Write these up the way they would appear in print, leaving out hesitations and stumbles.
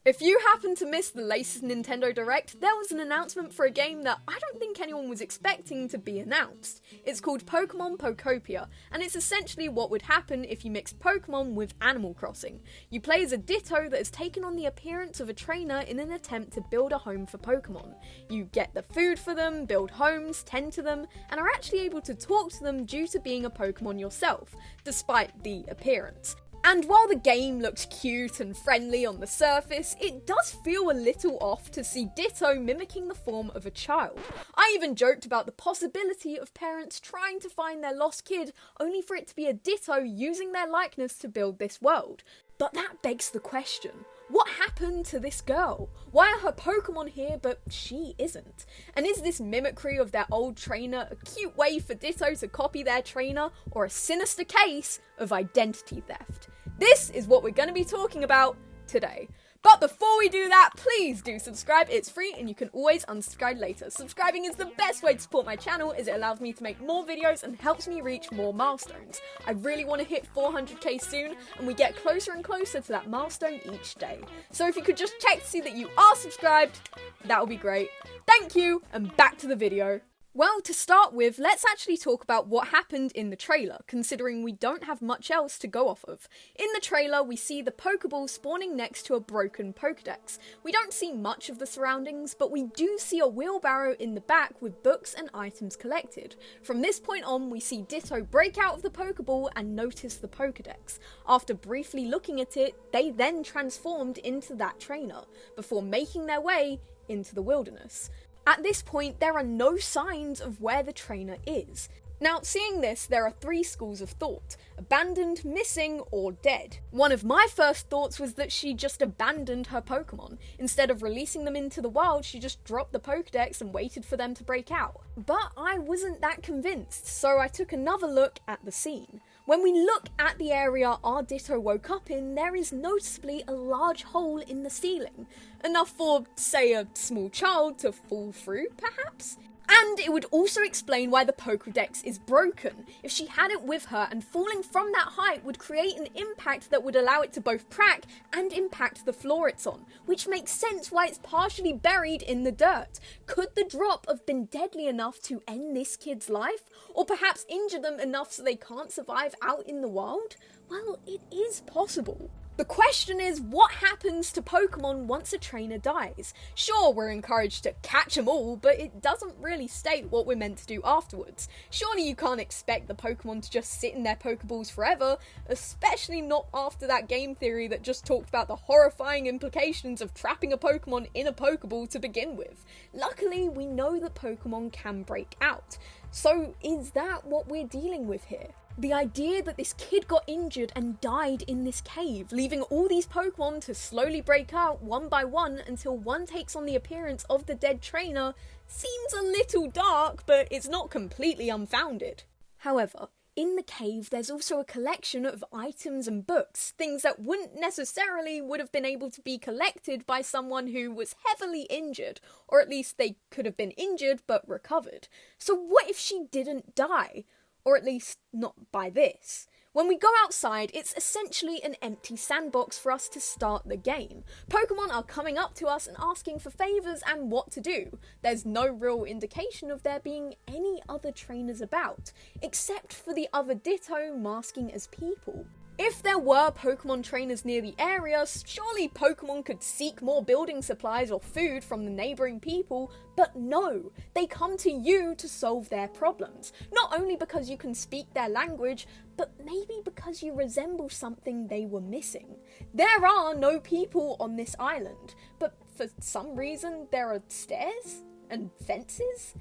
If you happen to miss the latest Nintendo Direct, there was an announcement for a game that I don't think anyone was expecting to be announced. It's called Pokémon Pokopia, and it's essentially what would happen if you mixed Pokémon with Animal Crossing. You play as a Ditto that has taken on the appearance of a trainer in an attempt to build a home for Pokémon. You get the food for them, build homes, tend to them, and are actually able to talk to them due to being a Pokémon yourself, despite the appearance. And while the game looks cute and friendly on the surface, it does feel a little off to see Ditto mimicking the form of a child. I even joked about the possibility of parents trying to find their lost kid only for it to be a Ditto using their likeness to build this world. But that begs the question, what happened to this girl? Why are her Pokemon here but she isn't? And is this mimicry of their old trainer a cute way for Ditto to copy their trainer, or a sinister case of identity theft? This is what we're going to be talking about today. But before we do that, please do subscribe. It's free and you can always unsubscribe later. Subscribing is the best way to support my channel, as it allows me to make more videos and helps me reach more milestones. I really want to hit 400k soon, and we get closer and closer to that milestone each day. So if you could just check to see that you are subscribed, that would be great. Thank you, and back to the video. Well, to start with, let's actually talk about what happened in the trailer, considering we don't have much else to go off of. In the trailer, we see the Pokeball spawning next to a broken Pokedex. We don't see much of the surroundings, but we do see a wheelbarrow in the back with books and items collected. From this point on, we see Ditto break out of the Pokeball and notice the Pokedex. After briefly looking at it, they then transformed into that trainer, before making their way into the wilderness. At this point, there are no signs of where the trainer is. Now, seeing this, there are three schools of thought: abandoned, missing, or dead. One of my first thoughts was that she just abandoned her Pokemon. Instead of releasing them into the wild, she just dropped the Pokedex and waited for them to break out. But I wasn't that convinced, so I took another look at the scene. When we look at the area our Ditto woke up in, there is noticeably a large hole in the ceiling. Enough for, say, a small child to fall through, perhaps? And it would also explain why the Pokédex is broken. If she had it with her, and falling from that height would create an impact that would allow it to both crack and impact the floor it's on, which makes sense why it's partially buried in the dirt. Could the drop have been deadly enough to end this kid's life? Or perhaps injure them enough so they can't survive out in the wild? Well, it is possible. The question is, what happens to Pokemon once a trainer dies? Sure, we're encouraged to catch them all, but it doesn't really state what we're meant to do afterwards. Surely you can't expect the Pokemon to just sit in their Pokeballs forever, especially not after that game theory that just talked about the horrifying implications of trapping a Pokemon in a Pokeball to begin with. Luckily, we know that Pokemon can break out. So is that what we're dealing with here? The idea that this kid got injured and died in this cave, leaving all these Pokemon to slowly break out one by one until one takes on the appearance of the dead trainer, seems a little dark, but it's not completely unfounded. However, in the cave there's also a collection of items and books, things that wouldn't necessarily would have been able to be collected by someone who was heavily injured, or at least they could have been injured but recovered. So what if she didn't die? Or at least not by this. When we go outside, it's essentially an empty sandbox for us to start the game. Pokemon are coming up to us and asking for favours and what to do. There's no real indication of there being any other trainers about, except for the other Ditto masking as people. If there were Pokemon trainers near the area, surely Pokemon could seek more building supplies or food from the neighbouring people, but no, they come to you to solve their problems. Not only because you can speak their language, but maybe because you resemble something they were missing. There are no people on this island, but for some reason there are stairs and fences.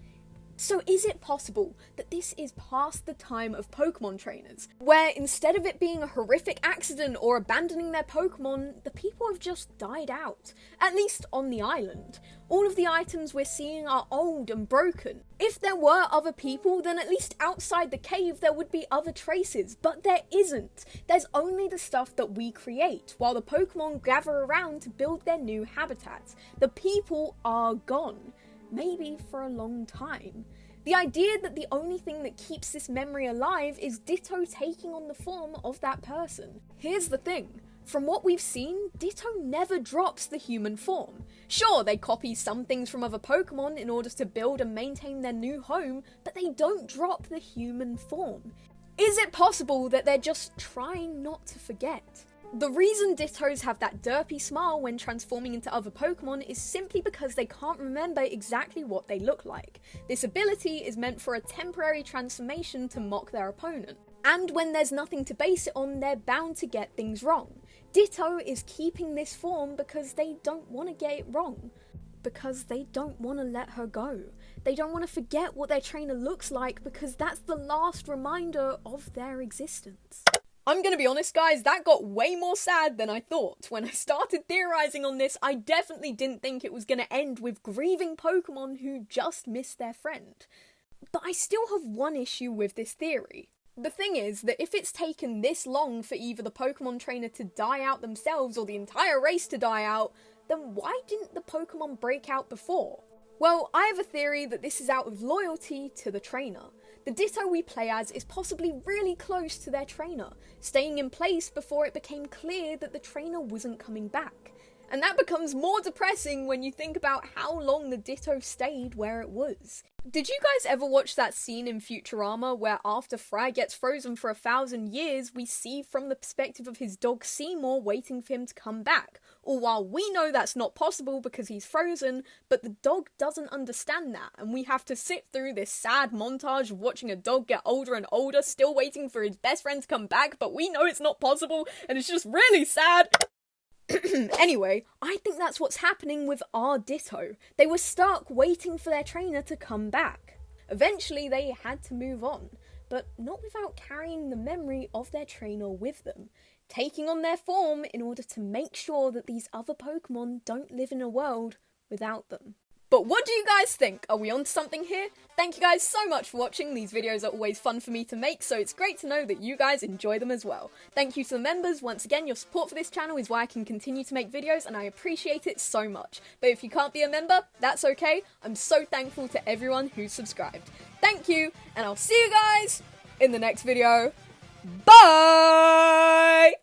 So is it possible that this is past the time of Pokemon trainers, where instead of it being a horrific accident or abandoning their Pokemon, the people have just died out, at least on the island? All of the items we're seeing are old and broken. If there were other people, then at least outside the cave there would be other traces, but there isn't. There's only the stuff that we create, while the Pokemon gather around to build their new habitats. The people are gone. Maybe for a long time. The idea that the only thing that keeps this memory alive is Ditto taking on the form of that person. Here's the thing. From what we've seen, Ditto never drops the human form. Sure, they copy some things from other Pokemon in order to build and maintain their new home, but they don't drop the human form. Is it possible that they're just trying not to forget? The reason Dittos have that derpy smile when transforming into other Pokemon is simply because they can't remember exactly what they look like. This ability is meant for a temporary transformation to mock their opponent. And when there's nothing to base it on, they're bound to get things wrong. Ditto is keeping this form because they don't want to get it wrong. Because they don't want to let her go. They don't want to forget what their trainer looks like because that's the last reminder of their existence. I'm gonna be honest guys, that got way more sad than I thought. When I started theorizing on this, I definitely didn't think it was gonna end with grieving Pokemon who just missed their friend. But I still have one issue with this theory. The thing is that if it's taken this long for either the Pokemon trainer to die out themselves or the entire race to die out, then why didn't the Pokemon break out before? Well, I have a theory that this is out of loyalty to the trainer. The Ditto we play as is possibly really close to their trainer, staying in place before it became clear that the trainer wasn't coming back. And that becomes more depressing when you think about how long the Ditto stayed where it was. Did you guys ever watch that scene in Futurama where after Fry gets frozen for 1,000 years, we see from the perspective of his dog Seymour waiting for him to come back? Or while we know that's not possible because he's frozen, but the dog doesn't understand that, and we have to sit through this sad montage of watching a dog get older and older, still waiting for his best friend to come back, but we know it's not possible, and it's just really sad. Anyway, I think that's what's happening with our Ditto. They were stuck waiting for their trainer to come back. Eventually they had to move on, but not without carrying the memory of their trainer with them, taking on their form in order to make sure that these other Pokemon don't live in a world without them. But what do you guys think? Are we onto something here? Thank you guys so much for watching. These videos are always fun for me to make, so it's great to know that you guys enjoy them as well. Thank you to the members. Once again, your support for this channel is why I can continue to make videos, and I appreciate it so much. But if you can't be a member, that's okay. I'm so thankful to everyone who's subscribed. Thank you, and I'll see you guys in the next video. Bye!